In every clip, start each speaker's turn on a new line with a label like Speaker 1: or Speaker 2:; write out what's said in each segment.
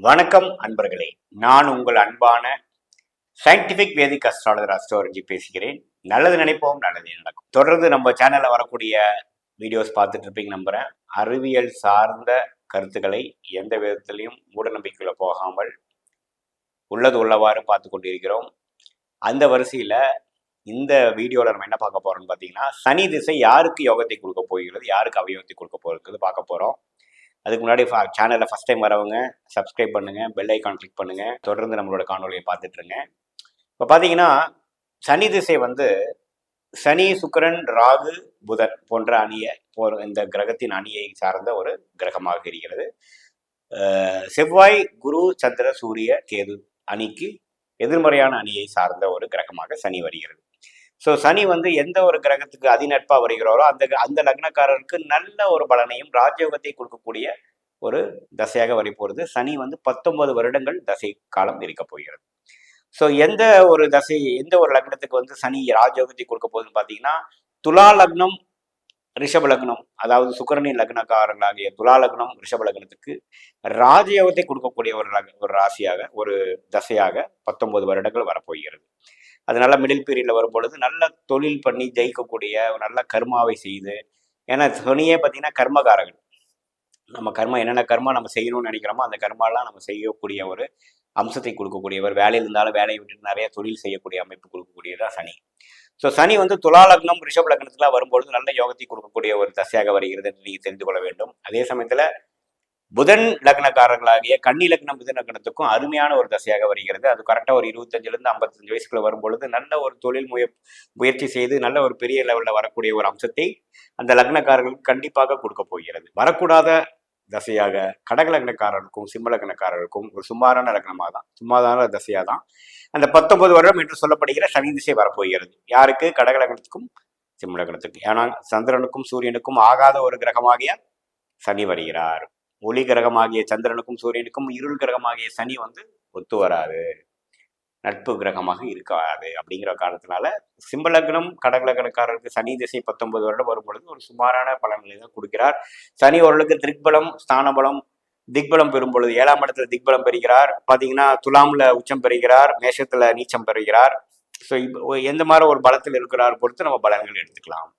Speaker 1: வணக்கம் அன்பர்களே, நான் உங்கள் அன்பான சயின்டிபிக் வேதிக் அஸ்ட்ராலஜர் அஸ்ட்ரோலஜி பேசுகிறேன். நல்லது நினைப்போம், நல்லது நடக்கும். தொடர்ந்து நம்ம சேனல்ல வரக்கூடிய வீடியோஸ் பார்த்துட்டு இருப்பீங்க நம்புறேன். அறிவியல் சார்ந்த கருத்துக்களை எந்த விதத்திலையும் மூட நம்பிக்கையில போகாமல் உள்ளது உள்ளவாறு பார்த்து கொண்டிருக்கிறோம். அந்த வரிசையில இந்த வீடியோவில் நம்ம என்ன பார்க்க போறோம்னு பார்த்தீங்கன்னா, சனி திசை யாருக்கு யோகத்தை கொடுக்க போகிறது, யாருக்கு அவயோகத்தை கொடுக்க போகிறது பார்க்க போறோம். அதுக்கு முன்னாடி சேனலில் ஃபஸ்ட் டைம் வரவங்க சப்ஸ்கிரைப் பண்ணுங்கள், பெல் ஐக்கான் கிளிக் பண்ணுங்கள், தொடர்ந்து நம்மளோட காணொலியை பார்த்துட்ருங்க. இப்போ பார்த்தீங்கன்னா சனி திசை சனி, சுக்கிரன், ராகு, புதன் போன்ற அணியை இந்த கிரகத்தின் அணியை சார்ந்த ஒரு கிரகமாக இருக்கிறது. செவ்வாய், குரு, சந்திர, சூரிய, கேது அணிக்கு எதிர்மறையான அணியை சார்ந்த ஒரு கிரகமாக சனி வருகிறது. ஸோ சனி எந்த ஒரு கிரகத்துக்கு அதிநட்பாக வருகிறாரோ அந்த லக்னக்காரருக்கு நல்ல ஒரு பலனையும் ராஜயோகத்தை கொடுக்கக்கூடிய ஒரு தசையாக வரப்போகிறது. சனி 19 வருடங்கள் தசை காலம் இருக்க போகிறது. ஸோ எந்த ஒரு லக்னத்துக்கு சனி ராஜயோகத்தை கொடுக்க போகுதுன்னு பார்த்தீங்கன்னா, துலா லக்னம், ரிஷப லக்னம், அதாவது சுக்கிரனின் லக்னக்காரர்களாகிய துலா லக்னம், ரிஷப லக்னத்துக்கு ராஜயோகத்தை கொடுக்கக்கூடிய ஒரு ராசியாக ஒரு தசையாக 19 வருடங்கள் வரப்போகிறது. அதனால மிடில் பீரியட்ல வரும்பொழுது நல்ல தொழில் பண்ணி ஜெயிக்கக்கூடிய நல்ல கர்மாவை செய்து, ஏன்னா சனியே பார்த்தீங்கன்னா கர்மகாரகன். நம்ம கர்மா என்னென்ன கர்மா நம்ம செய்யணும்னு நினைக்கிறோமோ அந்த கர்மாலாம் நம்ம செய்யக்கூடிய ஒரு அம்சத்தை கொடுக்கக்கூடியவர். வேலையில் இருந்தாலும் வேலையை விட்டுட்டு நிறைய தொழில் செய்யக்கூடிய அமைப்பு கொடுக்கக்கூடியதான் சனி. ஸோ சனி துலா லக்னம், ரிஷப் லக்னத்துக்குலாம் வரும்பொழுது நல்ல யோகத்தை கொடுக்கக்கூடிய ஒரு தசையாக வருகிறது என்று நீங்கள் தெரிந்து கொள்ள வேண்டும். அதே சமயத்தில் புதன் லக்னக்காரர்களாகிய கன்னி லக்னம், புதன் லக்னத்துக்கும் அருமையான ஒரு தசையாக வருகிறது. அது கரெக்டாக ஒரு 25லேருந்து 55 வயசுக்குள்ள வரும்பொழுது நல்ல ஒரு தொழில் முயற்சி செய்து நல்ல ஒரு பெரிய லெவலில் வரக்கூடிய ஒரு அம்சத்தை அந்த லக்னக்காரர்களுக்கு கண்டிப்பாக கொடுக்க போகிறது. வரக்கூடாத தசையாக கடக லக்னக்காரர்களுக்கும் சிம்ம லக்னக்காரர்களுக்கும் ஒரு சுமாரான லக்னமாக தான், சுமாரான தசையாக தான் அந்த 19 வருடம் என்று சொல்லப்படுகிற சனி திசை வரப்போகிறது. யாருக்கு? கடக லக்னத்துக்கும் சிம்ம லக்னத்துக்கும். ஏன்னா சந்திரனுக்கும் சூரியனுக்கும் ஆகாத ஒரு கிரகமாகிய சனி வருகிறார். ஒளி கிரகமாகிய சந்திரனுக்கும் சூரியனுக்கும் இருள் கிரகமாகிய சனி ஒத்து வராது, நட்பு கிரகமாக இருக்காது. அப்படிங்கிற காரணத்தினால சிம்ம லக்னம் கடக லக்னக்காரருக்கு சனி திசை 19 வருடம் வரும்பொழுது ஒரு சுமாரான பலன்களை தான் கொடுக்கிறார். சனி ஓரளவுக்கு திக்பலம், ஸ்தானபலம், திக்பலம் பெறும் பொழுது 7ஆம் இடத்துல திக்பலம் பெறுகிறார். பார்த்தீங்கன்னா துலாம்ல உச்சம் பெறுகிறார், மேஷத்துல நீச்சம் பெறுகிறார். ஸோ எந்த மாதிரி ஒரு பலத்தில் இருக்கிறார் பொறுத்து நம்ம பலன்கள் எடுத்துக்கலாம்.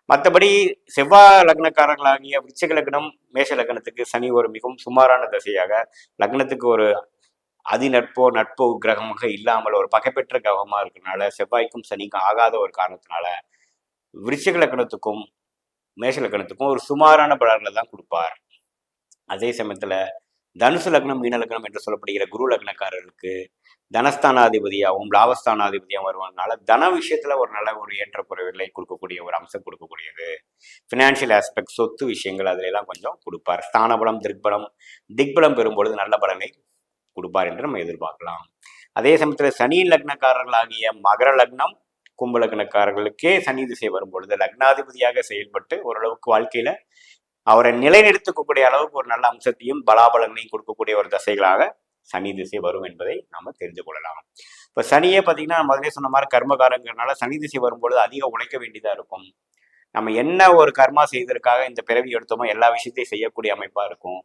Speaker 1: மற்றபடி செவ்வாய் லக்னக்காரர்களாகிய விருச்சிக லக்னம், மேஷ லக்னத்துக்கு சனி ஒரு மிகவும் சுமாரான தசையாக, லக்னத்துக்கு ஒரு நட்போ கிரகமாக இல்லாமல் ஒரு பகைப்பெற்ற கிரகமாக இருக்கிறதுனால செவ்வாய்க்கும் சனிக்கும் ஆகாத ஒரு காரணத்தினால விருச்சிக லக்னத்துக்கும் மேஷ லக்னத்துக்கும் ஒரு சுமாரான பலன்களை தான் கொடுப்பார். அதே சமயத்துல தனுசு லக்னம், மீன லக்னம் என்று சொல்லப்படுகிற குரு லக்னக்காரர்களுக்கு தனஸ்தானாதிபதியாகவும் லாபஸ்தானாதிபதியாகவும் வருவதனால தன விஷயத்துல ஒரு நல்ல ஒரு ஏற்றக்குறைவுகளை கொடுக்கக்கூடிய ஒரு அம்சம் கொடுக்கக்கூடியது. ஃபினான்ஷியல் ஆஸ்பெக்ட், சொத்து விஷயங்கள் அதுல எல்லாம் கொஞ்சம் கொடுப்பார். ஸ்தானபலம், திக்பலம் பெறும்பொழுது நல்ல பலனை கொடுப்பார் என்று நம்ம எதிர்பார்க்கலாம். அதே சமயத்தில் சனி லக்னக்காரர்களாகிய மகர லக்னம், கும்ப லக்னக்காரர்களுக்கே சனி திசை வரும்பொழுது லக்னாதிபதியாக செயல்பட்டு ஓரளவுக்கு வாழ்க்கையில அவரை நிலைநிறுத்தக்கூடிய அளவுக்கு ஒரு நல்ல அம்சத்தையும் பலாபலங்களையும் கொடுக்கக்கூடிய ஒரு தசைகளாக சனி திசை வரும் என்பதை நாம தெரிந்து கொள்ளலாம். இப்ப சனியே பார்த்தீங்கன்னா முதலே சொன்ன மாதிரி கர்மகாரங்கிறதுனால சனி திசை வரும்பொழுது அதிக உழைக்க வேண்டியதா இருக்கும். நம்ம என்ன ஒரு கர்மா செய்வதற்காக இந்த பிறவி எடுத்தோமோ எல்லா விஷயத்தையும் செய்யக்கூடிய அமைப்பா இருக்கும்.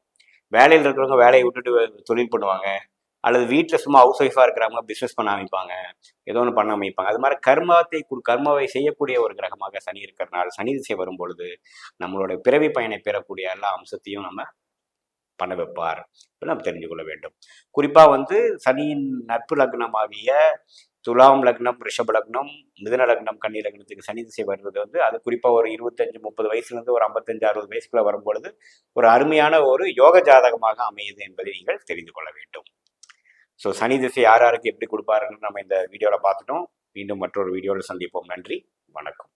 Speaker 1: வேலையில் இருக்கிறவங்க வேலையை விட்டுட்டு தொழில் பண்ணுவாங்க, அல்லது வீட்டில் சும்மா ஹவுஸ் ஒய்ஃபாக இருக்கிறவங்க பிஸ்னஸ் பண்ண அமைப்பாங்க, ஏதோ ஒன்று பண்ண அமைப்பாங்க. அது மாதிரி கர்மாவை செய்யக்கூடிய ஒரு கிரகமாக சனி இருக்கிறதுனால சனி திசை வரும்பொழுது நம்மளோட பிறவி பயனை பெறக்கூடிய எல்லா அம்சத்தையும் நம்ம பண்ண வைப்பார். நம்ம தெரிஞ்சு கொள்ள வேண்டும். குறிப்பாக சனியின் நட்பு லக்னமாகிய துலாம் லக்னம், ரிஷப லக்னம், மிதுன லக்னம், கன்னி லக்னத்துக்கு சனி திசை வருவது அது குறிப்பாக ஒரு 25-30 வயசுலேருந்து ஒரு 55-60 வயசுக்குள்ள வரும்பொழுது ஒரு அருமையான ஒரு யோக ஜாதகமாக அமையுது என்பதை நீங்கள் தெரிந்து கொள்ள வேண்டும். ஸோ சனி திசை யாருக்கு எப்படி கொடுப்பாருன்னு நம்ம இந்த வீடியோவில் பார்த்துட்டோம். மீண்டும் மற்றொரு வீடியோவில் சந்திப்போம். நன்றி, வணக்கம்.